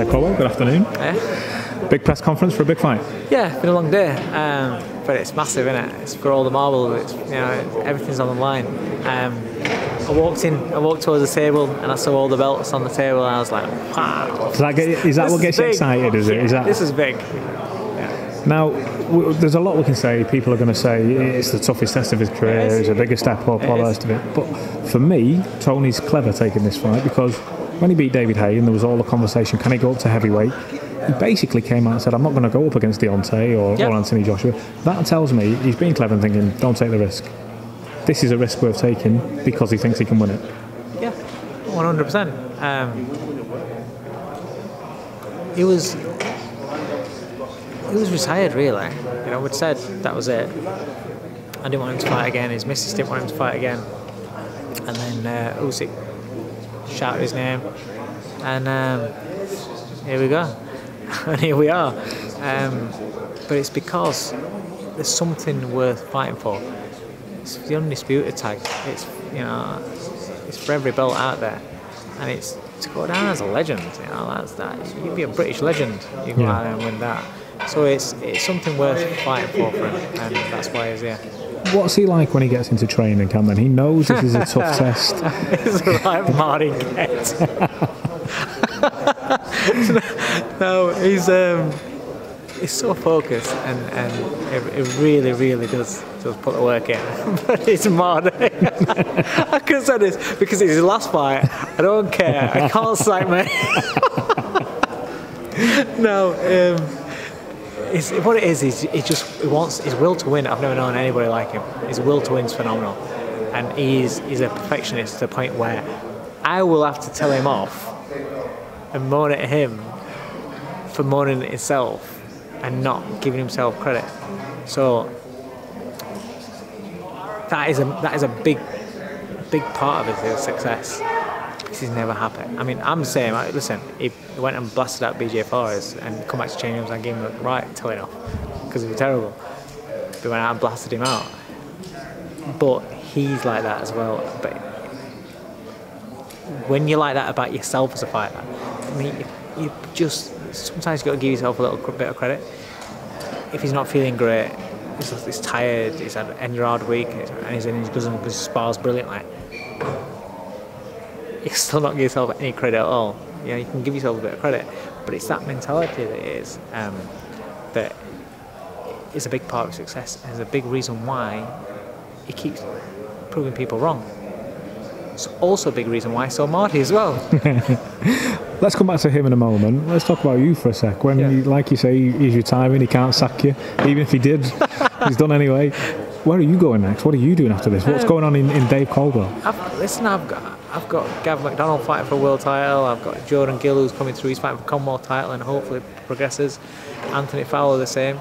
Coldwell, good afternoon. Yeah. Big press conference for a big fight. Yeah, it's been a long day, but it's massive, isn't it? It's for all the marble. It's, everything's on the line. I walked towards the table and I saw all the belts on the table and I was like, wow. Is that what gets you excited? This is big. Now, there's a lot we can say. People are going to say it's the toughest test of his career, it's a bigger step up, all the rest of it. But for me, Tony's clever taking this fight, because when he beat David Haye and there was all the conversation, can he go up to heavyweight? He basically came out and said, I'm not going to go up against Deontay or Anthony Joshua. That tells me he's being clever and thinking, don't take the risk. This is a risk worth taking because he thinks he can win it. Yeah, 100%. He was retired, really. We'd said that was it. I didn't want him to fight again. His missus didn't want him to fight again. And then Usyk shouted his name, and here we go. And here we are. But it's because there's something worth fighting for. It's the Undisputed tag. It's for every belt out there, and it's to go down as a legend. That's that. You'd be a British legend. You go out there and win that. So it's something worth fighting for him, and that's why he's here. What's he like when he gets into training camp then? He knows this is a tough test. He's a right Marty get. No, he's so focused, and it really, really does put the work in. But it's Marty. I could say this because it's his last fight. I don't care. I can't sight me. No. What it is he wants his will to win. I've never known anybody like him. His will to win is phenomenal, and he's a perfectionist to the point where I will have to tell him off and moan at him for moaning at himself and not giving himself credit. So that is a big part of his success. He's never happy. I mean, I'm saying, listen, he went and blasted out BJ Flores and come back to change rooms and gave him a right telling off because he was terrible. They went out and blasted him out. But he's like that as well. But when you're like that about yourself as a fighter, I mean, you just sometimes you've got to give yourself a little bit of credit. If he's not feeling great, he's tired, he's had an hard week, and he doesn't spars brilliantly, you can still not give yourself any credit at all. You can give yourself a bit of credit, but it's that mentality that it is that is a big part of success, and is a big reason why he keeps proving people wrong. It's also a big reason why I saw Marty as well. Let's come back to him in a moment. Let's talk about you for a sec. When, like you say, he's retiring, he can't sack you. Even if he did, he's done anyway. Where are you going next? What are you doing after this? What's going on in Dave Coldwell? I've got Gav McDonald fighting for a world title. I've got Jordan Gill who's coming through. He's fighting for a Commonwealth title and hopefully progresses. Anthony Fowler the same.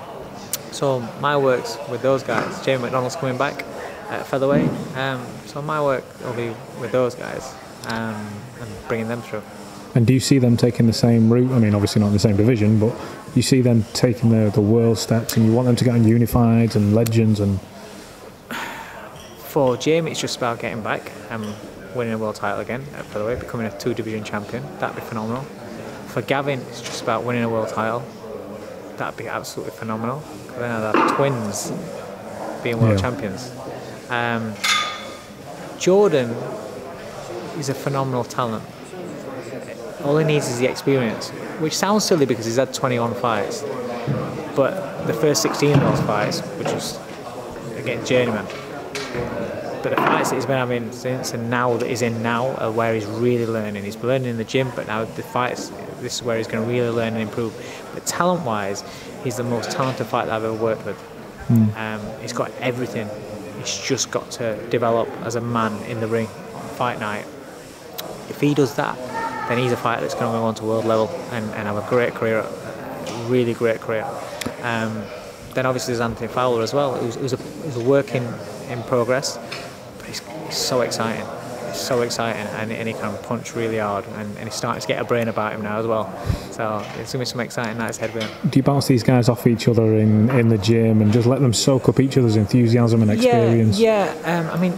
So my work's with those guys. Jamie McDonald's coming back at featherweight. So my work will be with those guys and bringing them through. And do you see them taking the same route? I mean, obviously not in the same division, but you see them taking the world steps, and you want them to get on unifieds and legends and. For Jamie, it's just about getting back and winning a world title again at featherweight, becoming a 2-division champion. That'd be phenomenal. For Gavin, it's just about winning a world title. That'd be absolutely phenomenal. Then I'd have twins being world champions. Jordan is a phenomenal talent. All he needs is the experience, which sounds silly because he's had 21 fights. But the first 16 of those fights, which was against journeyman. But the fights that he's been having since and now that he's in now are where he's really learning. He's learning in the gym, but now the fights, this is where he's going to really learn and improve. But talent-wise, he's the most talented fighter I've ever worked with. He's got everything. He's just got to develop as a man in the ring on fight night. If he does that, then he's a fighter that's going to go on to world level and have a great career, a really great career. Then obviously there's Anthony Fowler as well. It was a work in progress, but he's so exciting. He's so exciting, and he can punch really hard, and he's starting to get a brain about him now as well. So it's going to be some exciting nights ahead with him. Do you bounce these guys off each other in the gym and just let them soak up each other's enthusiasm and experience? Yeah. I mean,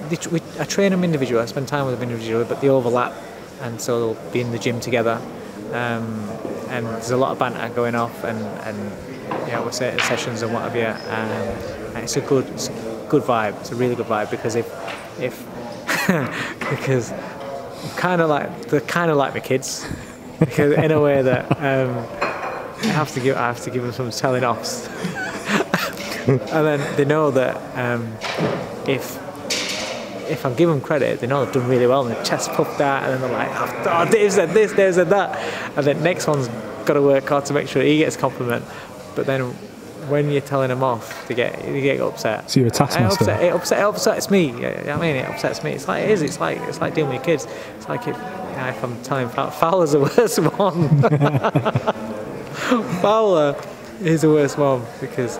I train them individually. I spend time with them individually, but they overlap, and so they'll be in the gym together. and there's a lot of banter going off, and we're certain sessions and what have you. And it's a good vibe. It's a really good vibe because if because they're kind of like my kids, because in a way that I have to give them some telling offs, and then they know that if I give them credit, they know they've done really well, and their chest puffed out, and then they're like, oh, Dave said this, Dave said that, and then next one's got to work hard to make sure he gets a compliment. But then when you're telling them off, they get upset. So you're a taskmaster. It upsets me. I mean, it upsets me. It's like It's like dealing with your kids. It's like if I'm telling Fowler's the worst one. Fowler is the worst one because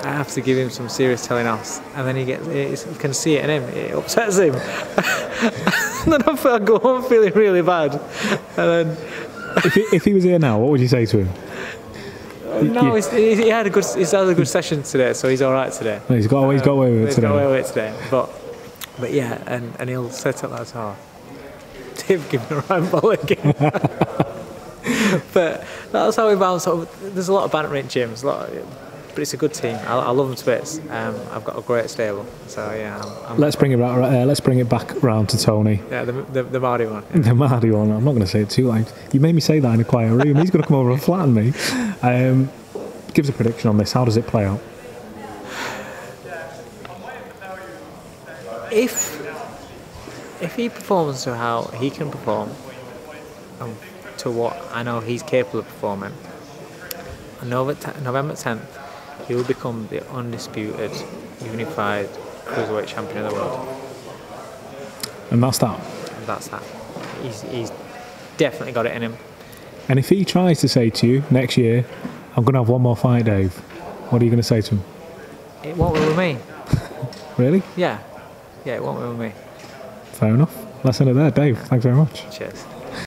I have to give him some serious telling offs, and then you can see it in him. It upsets him. And then I go home feeling really bad. And then, if he was here now, what would you say to him? No, he had a good session today, so he's all right today. No, he's got away with it today. Got away with it today, but yeah, and he'll set up that tar. Dave giving a right bollock. But that's how we bounce. There's a lot of banter in gyms, but it's a good team. I love them to bits. I've got a great stable, so yeah. Let's bring it back round to Tony. Yeah, the Mardy one. Yeah. The Mardy one. I'm not going to say it too loud. You made me say that in a quiet room. He's going to come over and flatten me. Give us a prediction on this. How does it play out? If he performs to how he can perform, to what I know he's capable of performing, on November 10th, he will become the undisputed, unified Cruiserweight champion of the world. And that's that? And that's that. He's definitely got it in him. And if he tries to say to you next year, I'm going to have one more fight, Dave, what are you going to say to him? It won't be with me. Really? Yeah, it won't be with me. Fair enough. Lesson of there, Dave. Thanks very much. Cheers.